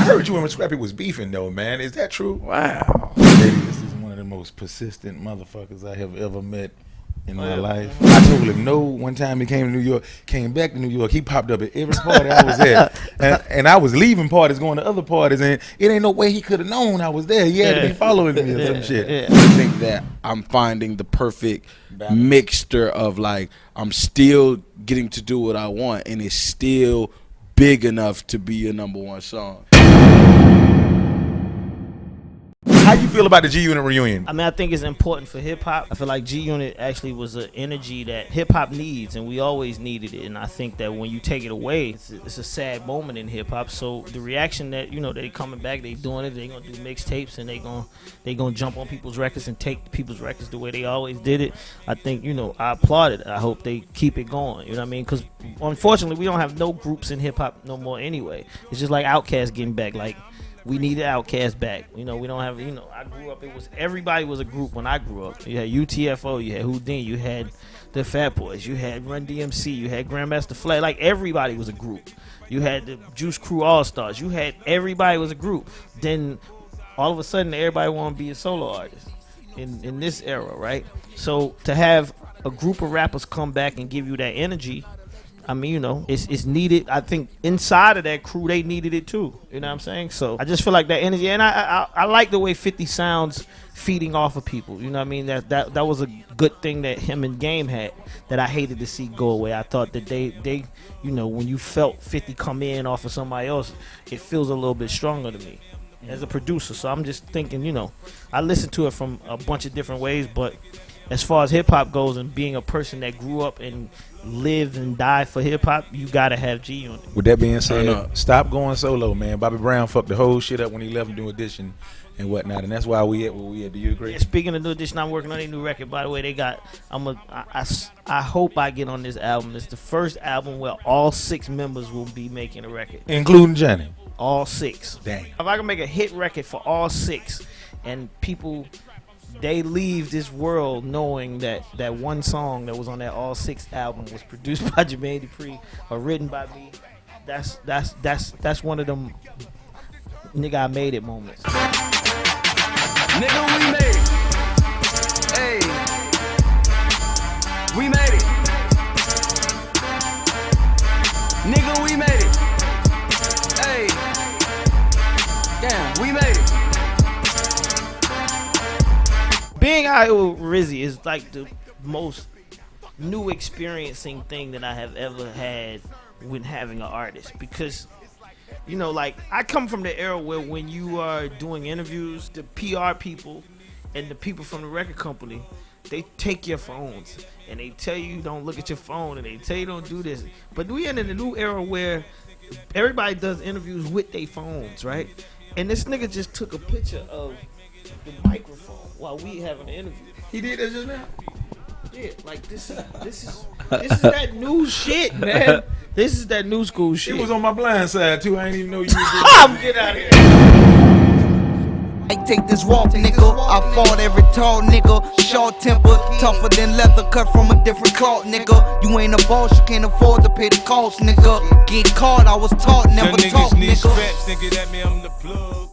heard you and Scrappy was beefing though, man. Is that true? Wow. Baby, this is one of the most persistent motherfuckers I have ever met in my life. I told him no one time he came to New York, came back to New York, he popped up at every party I was at. And I was leaving parties, going to other parties, and it ain't no way he could have known I was there. He had to be following me or some shit. I think that I'm finding the perfect mixture of like, I'm still getting to do what I want, and it's still big enough to be a #1 song. How you feel about the G-Unit reunion? I mean, I think it's important for hip-hop. I feel like G-Unit actually was an energy that hip-hop needs, and we always needed it. And I think that when you take it away, it's a sad moment in hip-hop. So the reaction that, you know, they coming back, they doing it, they gonna do mixtapes, and they gonna jump on people's records and take people's records the way they always did it. I think, you know, I applaud it. I hope they keep it going. You know what I mean? Because unfortunately, we don't have no groups in hip-hop no more anyway. It's just like Outkast getting back. Like, we needed Outkast back. You know, we don't have, you know, I grew up, everybody was a group when I grew up. You had UTFO, you had Houdini, you had the Fat Boys, you had Run DMC, you had Grandmaster Flash. Like, everybody was a group. You had the Juice Crew All-Stars. You had, everybody was a group. Then, all of a sudden, everybody want to be a solo artist in this era, right? So, to have a group of rappers come back and give you that energy, I mean, you know, it's needed. I think inside of that crew, they needed it too. You know what I'm saying? So I just feel like that energy, and I like the way 50 sounds feeding off of people. You know what I mean? That was a good thing that him and Game had that I hated to see go away. I thought that they you know, when you felt 50 come in off of somebody else, it feels a little bit stronger to me as a producer. So I'm just thinking, you know, I listen to it from a bunch of different ways, but as far as hip hop goes and being a person that grew up and lived and died for hip hop, you gotta have G-Unit. With that being said, stop going solo, man. Bobby Brown fucked the whole shit up when he left New Edition and whatnot, and that's why we at where we at. Do you agree? Yeah, speaking of New Edition, I'm working on a new record. By the way, they got. I hope I get on this album. It's the first album where all 6 members will be making a record, including Johnny. All 6. Dang. If I can make a hit record for all 6, and people, they leave this world knowing that that one song that was on that All 6 album was produced by Jermaine Dupri or written by me. That's one of them nigga I made it moments. Nigga, we made it. Hey, we made it. Nigga, we made it. Hey, damn, we made it. Being out with Rizzy is like the most new experiencing thing that I have ever had when having an artist, because, you know, like, I come from the era where when you are doing interviews, the PR people and the people from the record company, they take your phones and they tell you don't look at your phone and they tell you don't do this. But we in a new era where everybody does interviews with their phones, right? And this nigga just took a picture of the microphone while we having an interview. He did that just now? Yeah, like this is that new shit, man. This is that new school shit. It was on my blind side too. I ain't even know you was doing Get out of here. I take this walk, nigga. I fought every tall nigga. Short tempered, tougher than leather, cut from a different cloth, nigga. You ain't a boss, you can't afford to pay the cost, nigga. Get caught, I was taught, never taught, nigga. Straps, nigga, that mean I'm the plug.